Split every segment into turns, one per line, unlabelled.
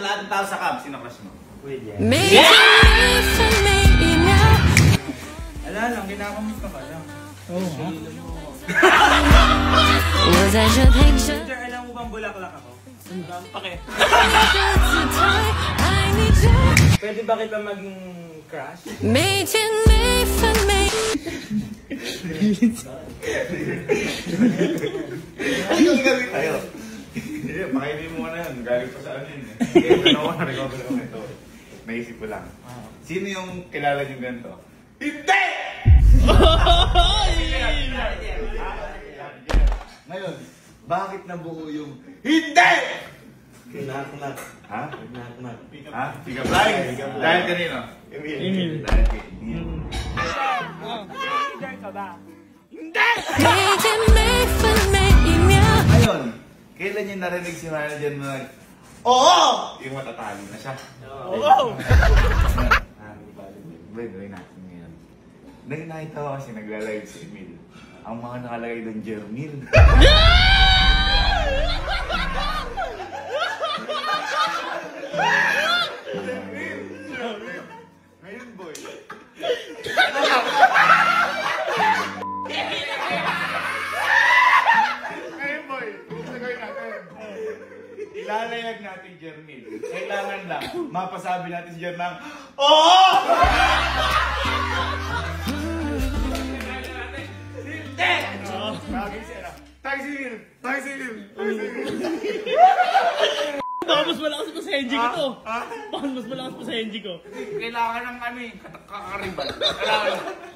lahat ng tao sa camp, sino crush mo?
William.
Ala lang, kinakamusta ka lang.
Oo.
Sir, alam mo bang bulaklak ako? Pake. Pwede ba kita maging crush? Ayo. Makainin mo na yun. Galing pa sa ano yun eh. Recover ako ito. Naisip ko lang. Sino yung kilala niyo ganito? Hindi! Ngayon, bakit nabuo yung hindi?
Knock-knock.
Ha?
Knock-knock.
Ha? Pick up line? Dahil kanino?
Emil.
Dahil kay Emil. Ngayon, kailan niyo narinig si manager na oo! Yung matatalo na siya. Oo! Gawin natin ngayon. Dahil nakita ko kasi nagla-live si Emil. Ang mga nakalagay doon, Jermil. Ngayon, boy. Ngayon, boy. Gawin natin. Ilalayag natin, Jermil. Kailangan lang mapasabi natin si Jer ng oo! Tayo si Will!
Baka mas malakas pa sa NG ko to. Baka mas malakas pa sa NG ko.
Kailangan ng ano eh, kakariban.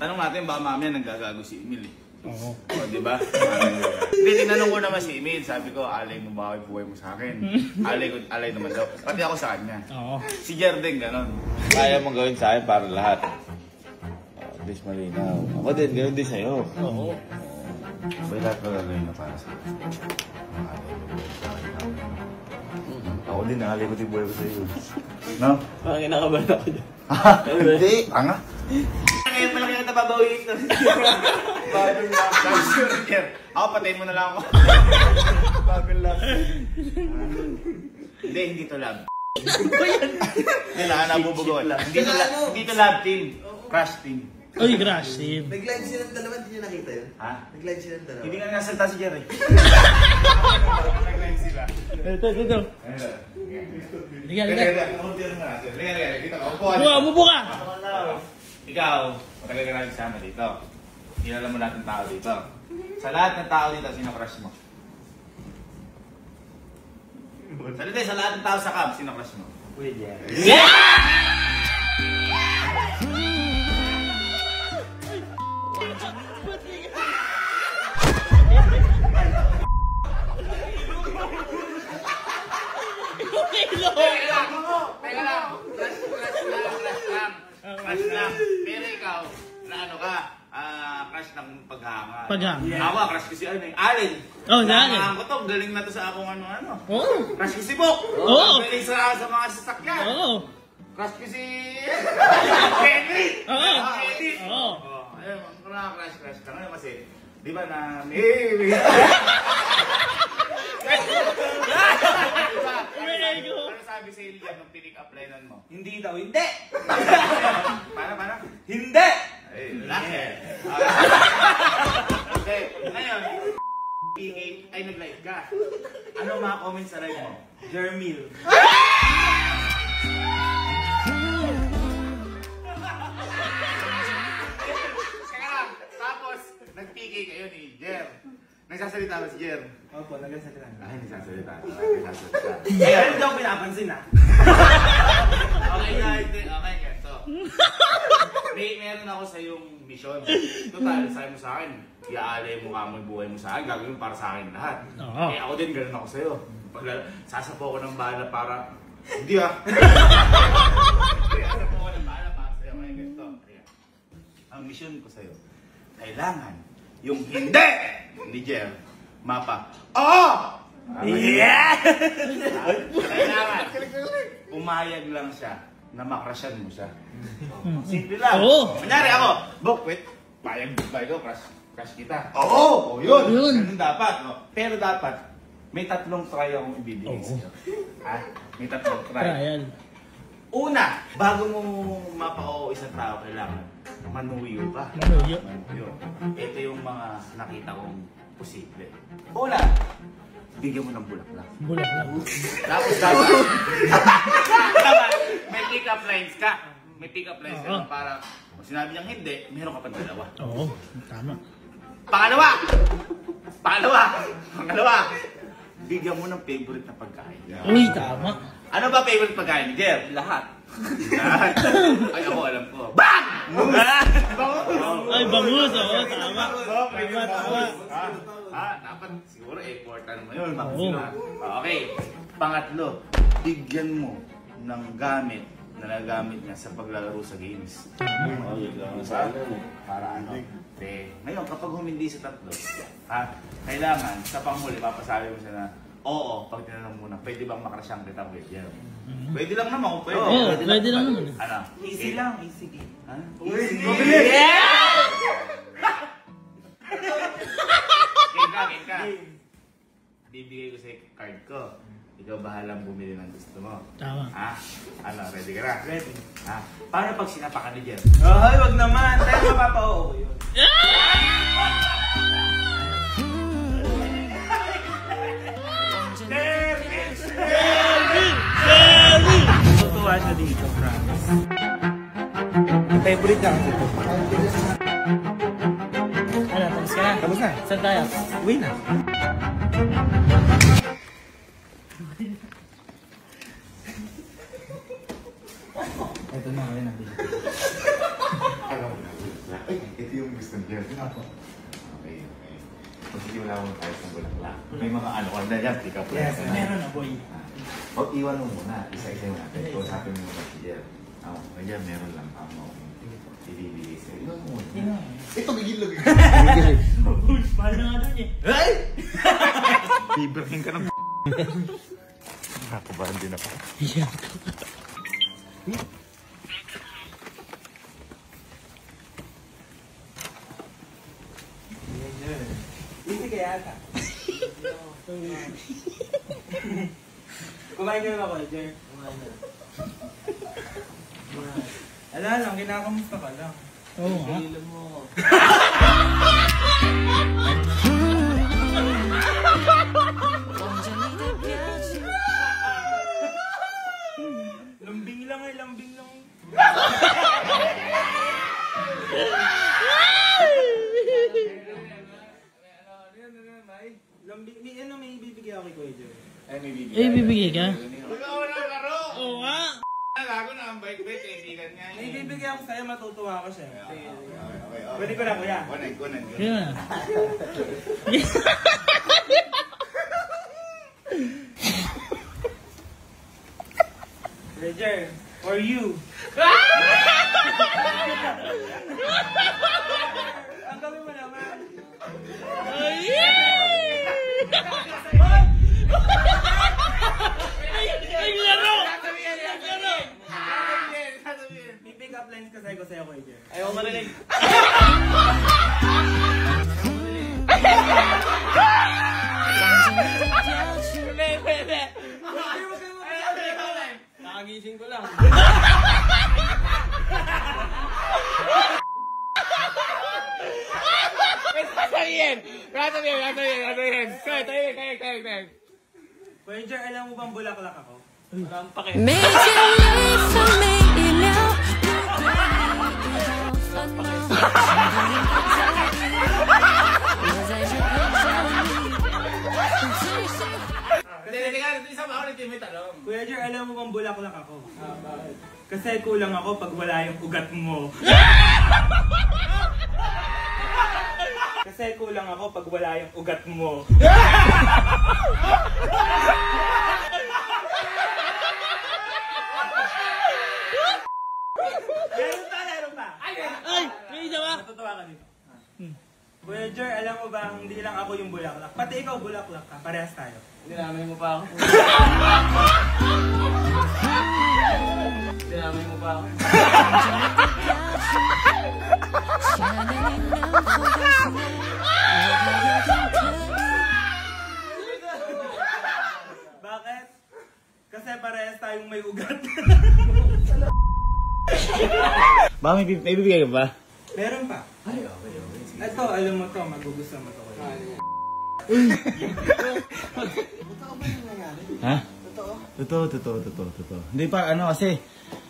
Tanong natin, baka mamaya nanggagago si Emil eh.
Oo.
O, diba? Hindi, tinanong ko naman si Emil. Sabi ko, alay mo ba buhay mo sa akin? Alay naman daw. Pati ako sa kanya.
Oo.
Si Jer din, ganon. Kaya mong gawin sa akin para lahat. At least malinaw. Ako din, ganon din sa'yo.
Oo.
May lahat na gagawin na para sa'yo. Ako din, nakalay ko din buhay ko sa'yo. No?
Parang kinakabahan ako dyan.
Hindi, anga. Ngayon pala kaya nababawiin na. Bagong lang. Ako, patayin mo na lang ako. Bagong lang. Hindi, hindi to lab. Hindi na, nabubugawan. Hindi to lab team. Crush team.
Uy, crush team.
Nag-live silang dalawa, hindi nyo nakita yun?
Ha?
Nag-live silang dalawa.
Hindi nga nasalta si Jerry. Nag-live sila.
Ito. Liga.
Upo
ka!
Ikaw, matagal ka natin sama dito. Kilala mo lahat ng tao dito. Sa lahat ng tao dito, sino crush mo? Salite, sa lahat ng tao sa camp, sino crush mo?
William.
Teka lang. Crush lang. Pero ikaw, na ano ka, crush ng paghanga. Ako, crush ko si Allen.
Oh, si Allen.
Nahangaan ko to, galing na to sa akong ano-ano.
Oo.
Crush ko si Bok.
Oo.
Galing sa mga sasakyan.
Oo.
Crush ko si Henry.
Oo.
Henry.
Oo.
Ayun, kung nakaka-crush ka ngayon kasi, di ba na, ano sabi sa Ilya nung pick up line mo? Hindi daw, hindi! Paano? Hindi! Ay, laki. Okay, ngayon, ay nag-live ka. Ano mga comments sa live mo? Jermil. Tapos, nag-PK kayo ni Jer. Nagsasalita ba si Jer?
Opo, nagsasalita.
Ay, nagsasalita.
Kaya hindi ako pinapansin ha.
Okay, ganito. Meron ako sa iyong mission. Total, sabi mo sa akin, iaalay mo ka mo yung buhay mo sa akin, gagawin mo para sa akin lahat.
Oo.
Eh, ako din, ganun ako sa'yo. Sasapo ko ng bala para... Hindi ah! Sasapo ko ng bala para sa'yo. Kaya ganito. Ang mission ko sa'yo, kailangan yung hindi ni Jer, mapa. Oo! Yeah! Kailangan. Pumayag lang siya na makrasyan mo siya. Simple lang.
Oo.
Kunyari ako, Bok, wait, payag ba ikaw, crush kita? Oo! Yun! Ganun dapat. No? Pero dapat, may 3 try akong ibibigay sa'yo. Ha? May tatlong try.
Trial.
Una, bago mo mapa-oo isang tao, kailangan manuyo ka.
Manuyo.
Ito yung mga nakita kong posible. Una, bigyan mo ng bulaklak.
Bulaklak.
Tapos dapat, dapat may pick-up lines ka. May pick-up lines ka para kung sinabi niyang hindi, meron ka pa dalawa.
Oo, tama.
Pangalawa, bigyan mo ng favorite na pagkain.
Uy, tama.
Ano ba favorite pagkain ni Jeff?
Lahat.
Ay, ako alam ko. Bang!
Ay, bangus. Oo, tama. Tama.
Dapat siguro important mo yun.
Oo.
Okay. Pangatlo, bigyan mo ng gamit na nagamit niya sa paglalaro sa games. Para ano? Ngayon, kapag humindi sa tatlo, kailangan, sa panghuli, papasabi mo siya na, oo, pag tinanong muna, pwede bang makrasyang kita with Jeff? Pwede lang naman kung pwede.
Oo, pwede lang naman.
Ano?
Easy lang, easy game.
Ha? Game ka. Bibigay ko sa card ko. Ikaw bahalang bumili ng gusto mo.
Tama.
Ano, ready ka na?
Ready.
Paano pag sinapakan ni Jeff?
Ay, wag naman. Tayo mapapa-oo ko yun. Tutuwa siya dito, promise. Favorite na kasi ito.
Ano, tapos ka na?
Tapos na.
Saan tayo?
Uwi na. Ito na, ayun na.
Alam mo na. Ay, ito yung gusto niya. Okay. Pagsisimula mo tayo sa bulaklak. May mga ano ka na dyan, pick up
Yes,
lines na.
meron na, boy.
O, iwan mo muna. Isa-isa mo natin. Kausapin mo muna si Jer. Kaya meron lang ako. Ibibigay sa'yo. Iwan mo muna. Ito, bigil lang.
Uy, mahal na nga doon eh.
Ay! Biberhin ka ng Nakabahan din ako.
Yeah.
Easy kaya ata. Kumain ka na ako, Jer. Ala lang, kinakamusta ka lang.
Oo nga.
Ilan mo. Lambing lang ay lambing lang. Lambing, may ano may ibibigay ako kay Kuya Jer.
Ay, may bibigay.
Eh, bibigay ka?
Ikaw na laro!
Oo nga.
Gago na ang bike-bike, kaibigan nga
May ibibigay ako sa'yo, matutuwa ako siya.
Okay.
Pwede ko na, Kuya.
Kunan.
Kaya na.
Roger, for you. Ang gawin mo naman.
Ay, laro!
May pick up lines kasi ko sa'yo, Kuya Jer.
Ayaw marinig. Pwede. Nakagising ko lang. Sasabihin. Kaya.
Kuya Jer, alam mo bang bulaklak ako?
Walang pake.
Make it live for me now.
Kuya Jer, alam mo bang bulaklak ako? Bakit? Kasi kulang ako pag wala yung ugat mo. Kasi kulang ako pag wala yung ugat mo. Meron pa.
Ay, may isa ba?
Natutuwa ka dito. Kuya Jer, alam mo ba, hindi lang ako yung bulaklak. Pati ikaw bulaklak ka. Parehas tayo.
Dinamay mo pa ako. Dinamay mo pa ako.
Bakit? Kasi parehas ugat.
Ba, may bibigay ka ba?
Meron pa. Ito, alam mo to, magugustuhan mo to.
Ha? Totoo. Hindi pa, ano kasi,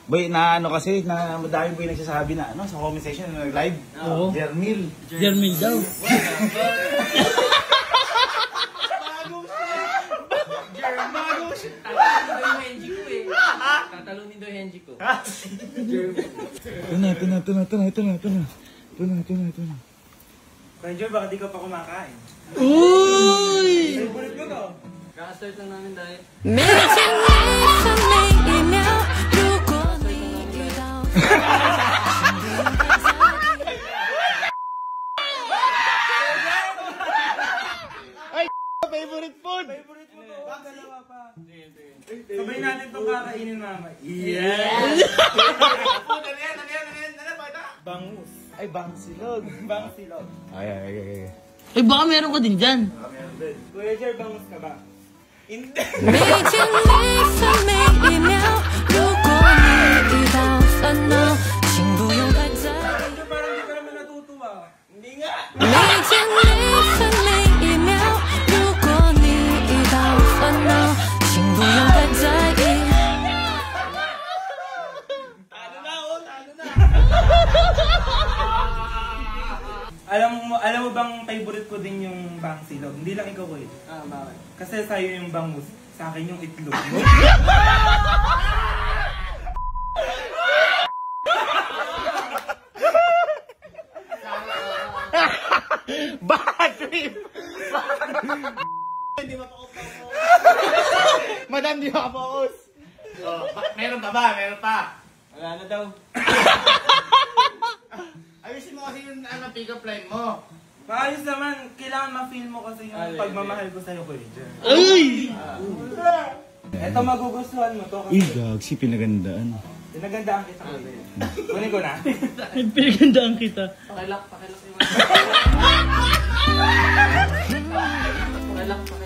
boy, na ano kasi, na madami boy nagsasabi na, ano, sa comment section, na nag-live.
Oo.
Jermil.
Jermaine daw.
Tatalunin daw yung Henji ko.
Ito na.
Ranger, baka di ka pa kumakain.
Uy!
Favorite ko to.
Kaka-start lang namin diet.
每天每分每一秒，如果你遇到。
Favorite food!
Favorite mo to. Dalawa pa. Sabay natin itong kakainin mama. Bangus.
Ay, bangsilog.
Bangsilog.
Ay.
Eh baka meron ka din dyan.
Kuya Jer, bangus ka ba? Hindi.
每天每分每一秒，如果你遇到烦恼，请不用太在意。
Parang di ka naman natutuwa. Hindi nga.
每天每分每一秒，如果你遇到烦恼，请不用太在意。
Alam mo bang favorite ko din yung bangsilog? Hindi lang ikaw eh.
Bakit?
Kasi sa'yo yung bangus, sa akin yung itlog mo.
Bad trip! Madam, di makapokus. Oh, meron pa ba? Meron pa.
Wala na daw.
Ayusin mo kasi yung pick-up line mo.
Maayos naman, kailangan ma-feel mo kasi yung pagmamahal ko sa'yo, Kuya Jer.
Ay!
Eto, magugustuhan mo to kasi
Gagsi, pinagandaan.
pinagandaan kita. Kunin ko na.
Pinagandaan kita.
Pakilak yung Pakilak yung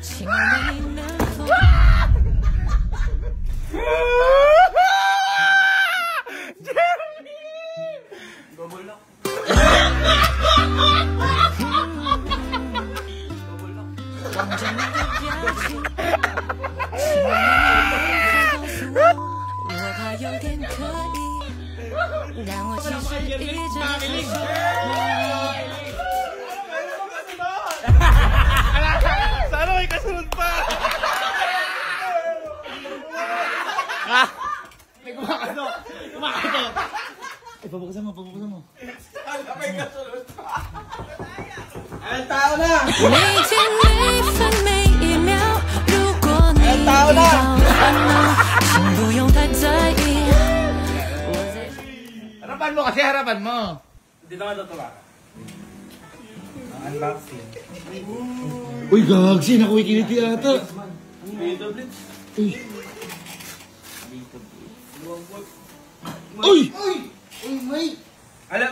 亲爱的，你能否？
Gobulok.
望着你的表情，亲爱的，你能否告诉我，我怕有点可以，让我其实一直很想你。
Sana may kasunod pa! May kumakaso! Kumakaso! Ay, pabukasan mo.
每天每分每一秒，如果你遇到烦恼，请不用太在意。我在。
Harapan mo kasi, harapan mo!
Hindi na matutuwa ka. Unboxing.
Uy, gagsi! Nakuwikiliti ata! Uy!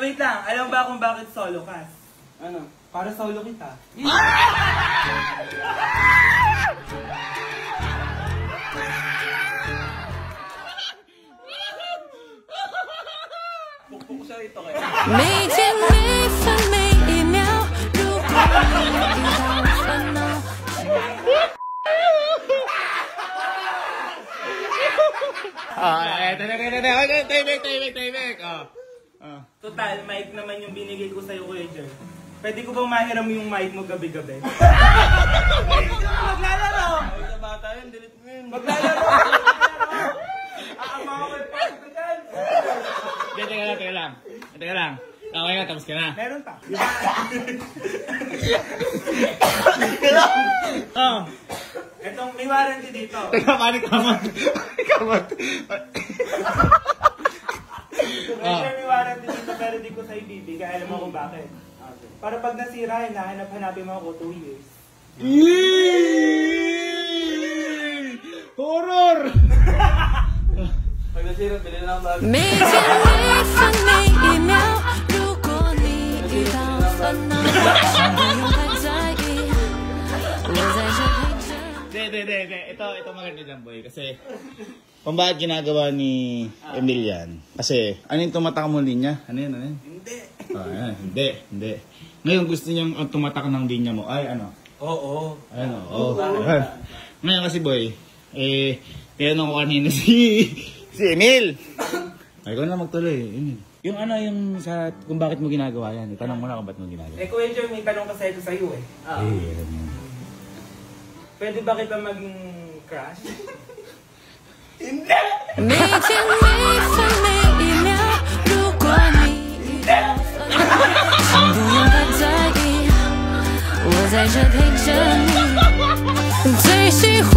Wait lang. Alam ba kung bakit solo ka? Ano? Para solo kita. Pukpuk siya ito kaya.
每天每分每一秒，如果你遇到烦恼。
Eto na. Tahimik.
Total, mic naman yung binigay ko sa'yo, Kuya Jer. Pwede ko bang mahiram yung mic mo gabi-gabi? Maglalaro! Ay, sa bata yun, delete mo yun. Maglalaro! Aama ko may part ko dyan!
Teka lang. Okay na, tapos ka na.
Meron pa. Etong may warranty dito.
Teka, panik kamot.
May warranty dito pero di ko sa'yo bibigay. Alam mo kung bakit? Para pag nasira, hinahanap-hanapin mo ako 2 years.
Horror!
Pag nasira, bilhin lang bago.
每天每分每一秒，如果你遇到烦恼，请不用太在意，我在这陪着。
Ito maganda dyan, boy. Kasi, kung bakit ginagawa ni Emil yan? Kasi, ano yung tumatak mo linya? Ano yun? Hindi. Hindi. Ngayon, gusto niyang ang tumatak ng linya mo. Ay, ano? Oo. Ngayon kasi, boy, tinanong ko kanina si Emil. Ay, ikaw na magtuloy, Emil. Yung ano, yung sa, kung bakit mo ginagawa yan. Itanong mo na kung bakit mo ginagawa.
Kuya Jer, may tanong kasi ito sa'yo eh. Pwede ba kita maging crush?
每天每分每一秒，如果你遇到风雨，请不用太在意，我在这陪着你。最喜欢